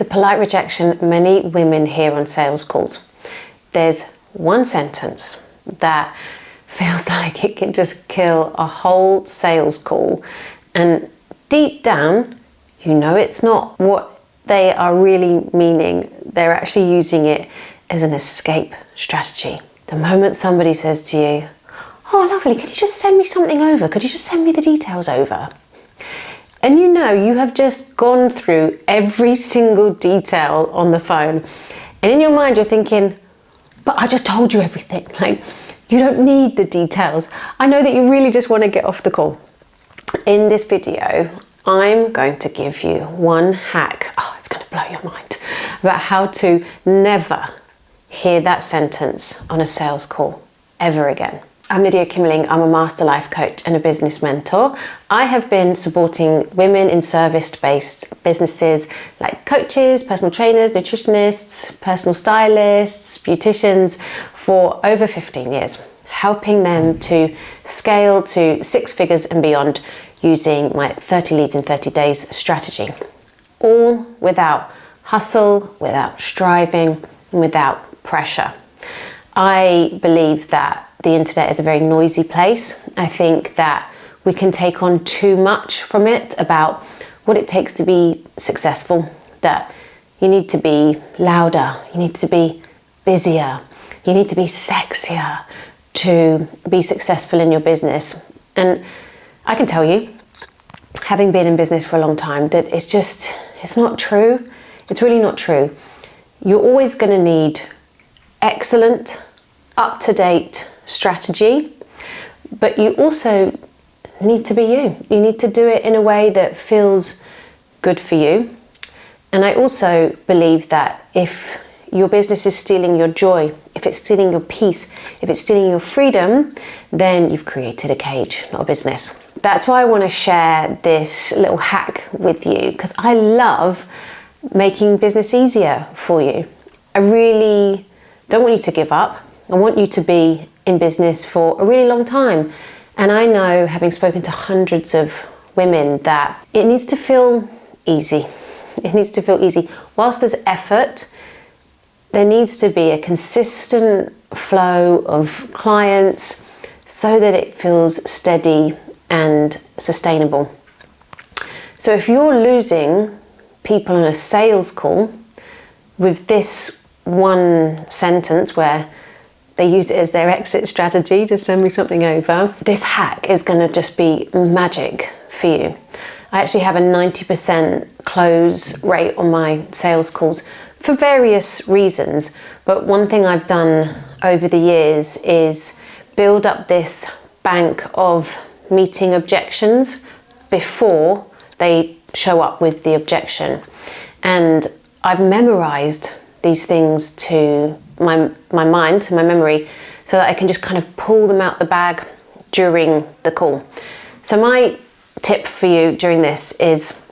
The polite rejection many women hear on sales calls. There's one sentence that feels like it can just kill a whole sales call, and deep down, you know it's not what they are really meaning. They're actually using it as an escape strategy. The moment somebody says to you, "Oh, lovely, could you just send me something over? Could you just send me the details over?" And you know you have just gone through every single detail on the phone. And in your mind you're thinking, "But I just told you everything. Like, you don't need the details." I know that you really just want to get off the call. In this video, I'm going to give you one hack. Oh, it's going to blow your mind, about how to never hear that sentence on a sales call ever again. I'm Lydia Kimmerling. I'm a master life coach and a business mentor. I have been supporting women in service-based businesses like coaches, personal trainers, nutritionists, personal stylists, beauticians for over 15 years, helping them to scale to 6 figures and beyond using my 30 leads in 30 days strategy, all without hustle, without striving, and without pressure. I believe that the internet is a very noisy place. I think that we can take on too much from it about what it takes to be successful, that you need to be louder, you need to be busier, you need to be sexier to be successful in your business. And I can tell you, having been in business for a long time, that it's not true. It's really not true. You're always going to need excellent, up-to-date strategy, but you also need to be you. You need to do it in a way that feels good for you. And I also believe that if your business is stealing your joy, if it's stealing your peace, if it's stealing your freedom, then you've created a cage, not a business. That's why I want to share this little hack with you, because I love making business easier for you. I really don't want you to give up. I want you to be in business for a really long time. And I know, having spoken to hundreds of women, that it needs to feel easy. It needs to feel easy. Whilst there's effort, there needs to be a consistent flow of clients so that it feels steady and sustainable. So if you're losing people on a sales call with this one sentence where they use it as their exit strategy to send me something over, this hack is going to just be magic for you. I actually have a 90% close rate on my sales calls for various reasons, but one thing I've done over the years is build up this bank of meeting objections before they show up with the objection. And I've memorized these things to my mind, to my memory, so that I can just kind of pull them out the bag during the call. So my tip for you during this is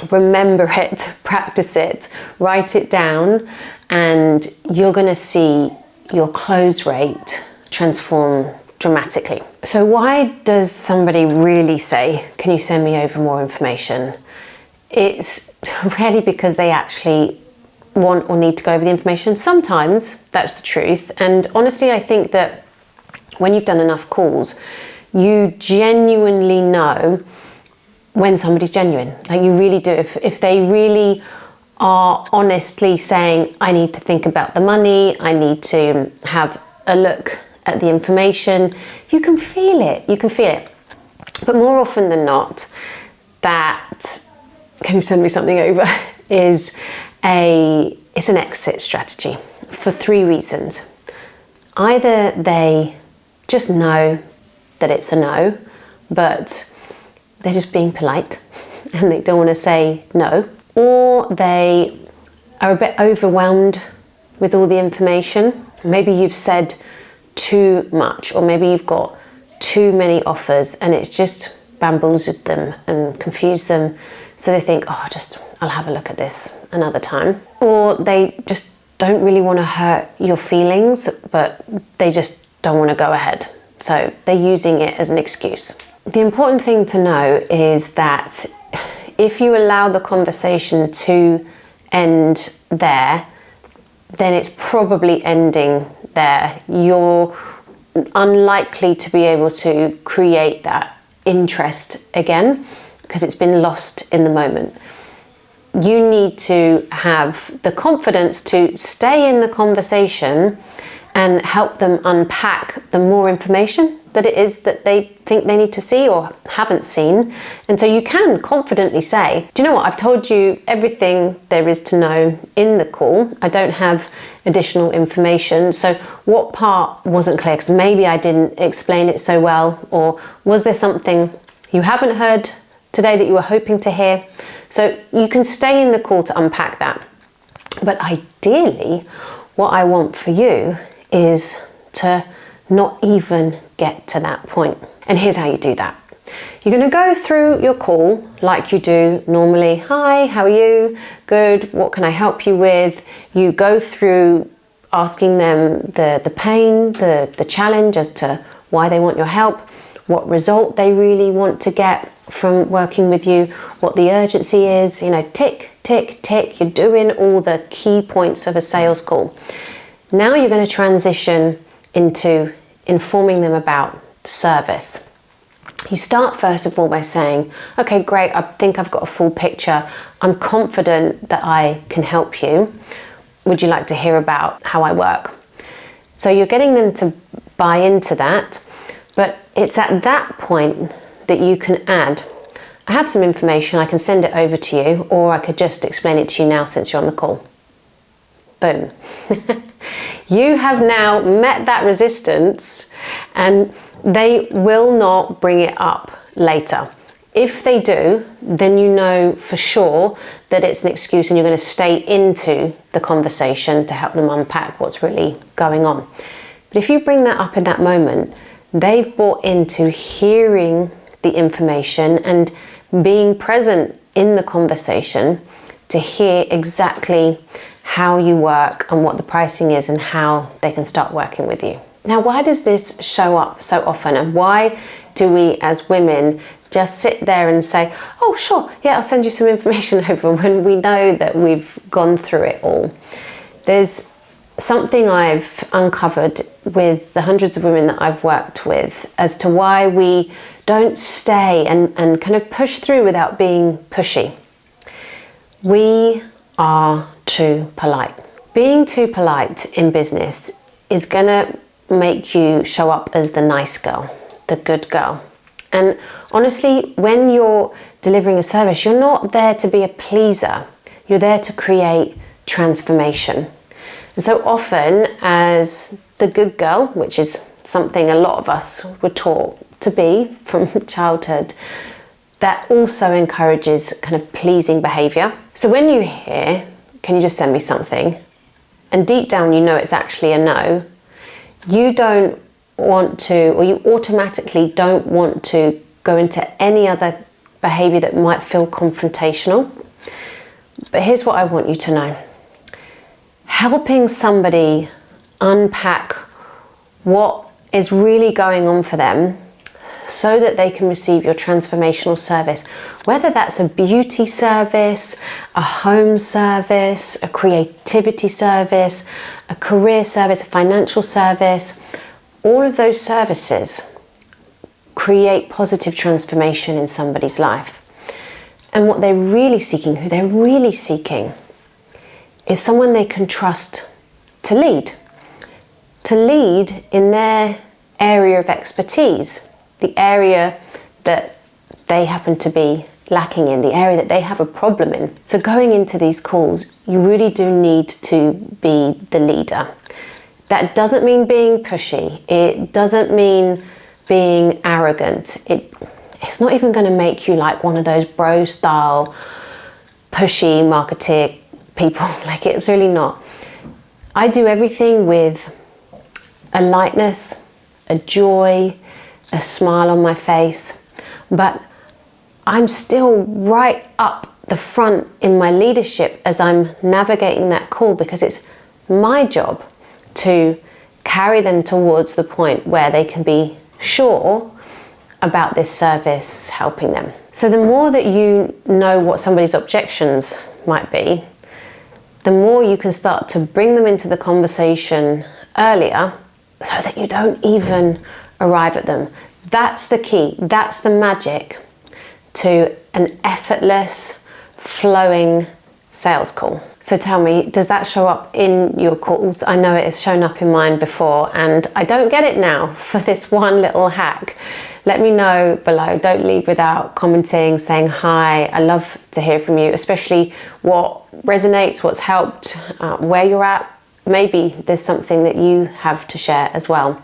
remember it, practice it, write it down, and you're going to see your close rate transform dramatically. So why does somebody really say, "Can you send me over more information?" It's rarely because they actually want or need to go over the information. Sometimes that's the truth. And honestly, I think that when you've done enough calls, you genuinely know when somebody's genuine. Like, you really do. If they really are honestly saying, "I need to think about the money, I need to have a look at the information," you can feel it. You can feel it. But more often than not, that "Can you send me something over?" it's an exit strategy for 3 reasons. Either they just know that it's a no, but they're just being polite and they don't want to say no, or they are a bit overwhelmed with all the information. Maybe you've said too much, or maybe you've got too many offers and it's just bamboozled them and confused them. So they think, "Oh, I'll have a look at this another time." Or they just don't really want to hurt your feelings, but they just don't want to go ahead. So they're using it as an excuse. The important thing to know is that if you allow the conversation to end there, then it's probably ending there. You're unlikely to be able to create that interest again because it's been lost in the moment. You need to have the confidence to stay in the conversation and help them unpack the more information that it is that they think they need to see or haven't seen. And so you can confidently say, do you know what, I've told you everything there is to know in the call. I don't have additional information. So what part wasn't clear? Because maybe I didn't explain it so well, or was there something you haven't heard today that you were hoping to hear? So you can stay in the call to unpack that. But ideally, what I want for you is to not even get to that point. And here's how you do that. You're going to go through your call like you do normally. Hi, how are you? Good. What can I help you with? You go through asking them the pain, the challenge as to why they want your help, what result they really want to get from working with you, what the urgency is, tick, tick, tick. You're doing all the key points of a sales call. Now you're going to transition into informing them about service. You start first of all by saying, okay, great, I think I've got a full picture. I'm confident that I can help you. Would you like to hear about how I work? So you're getting them to buy into that, but it's at that point that you can add, I have some information, I can send it over to you, or I could just explain it to you now since you're on the call. Boom. You have now met that resistance and they will not bring it up later. If they do, then you know for sure that it's an excuse and you're going to stay into the conversation to help them unpack what's really going on. But if you bring that up in that moment, they've bought into hearing the information and being present in the conversation to hear exactly how you work and what the pricing is and how they can start working with you. Now, why does this show up so often, and why do we as women just sit there and say, oh sure, yeah, I'll send you some information over, when we know that we've gone through it all? There's something I've uncovered with the hundreds of women that I've worked with as to why we don't stay and kind of push through without being pushy. We are too polite. Being too polite in business is going to make you show up as the nice girl, the good girl. And honestly, when you're delivering a service, you're not there to be a pleaser. You're there to create transformation. And so often, as the good girl, which is something a lot of us were taught to be from childhood, that also encourages kind of pleasing behavior. So when you hear, can you just send me something? And deep down you know it's actually a no. You don't want to, or you automatically don't want to go into any other behavior that might feel confrontational. But here's what I want you to know. Helping somebody unpack what is really going on for them so that they can receive your transformational service, whether that's a beauty service, a home service, a creativity service, a career service, a financial service. All of those services create positive transformation in somebody's life. And what they're really seeking, who they're really seeking, is someone they can trust to lead in their area of expertise, the area that they happen to be lacking in, the area that they have a problem in. So going into these calls, you really do need to be the leader. That doesn't mean being pushy. It doesn't mean being arrogant. It's not even going to make you like one of those bro style pushy marketeer people. Like, it's really not. I do everything with a lightness, a joy, a smile on my face, but I'm still right up the front in my leadership as I'm navigating that call, because it's my job to carry them towards the point where they can be sure about this service helping them. So the more that you know what somebody's objections might be, the more you can start to bring them into the conversation earlier so that you don't even arrive at them. That's the key. That's the magic to an effortless, flowing sales call. So tell me, does that show up in your calls? I know it has shown up in mine before, and I don't get it now for this one little hack. Let me know below. Don't leave without commenting, saying hi. I love to hear from you, especially what resonates, what's helped, where you're at. Maybe there's something that you have to share as well.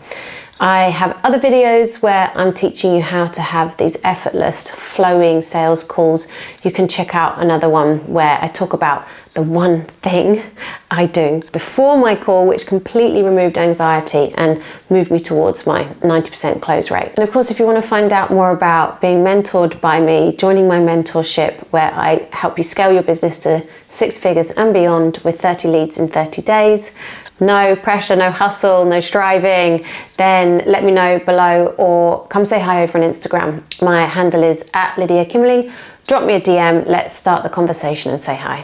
I have other videos where I'm teaching you how to have these effortless, flowing sales calls. You can check out another one where I talk about the one thing I do before my call, which completely removed anxiety and moved me towards my 90% close rate. And of course, if you want to find out more about being mentored by me, joining my mentorship, where I help you scale your business to 6 figures and beyond with 30 leads in 30 days, no pressure, no hustle, no striving, then let me know below or come say hi over on Instagram. My handle is @Lydia Kimmerling. Drop me a DM, let's start the conversation and say hi.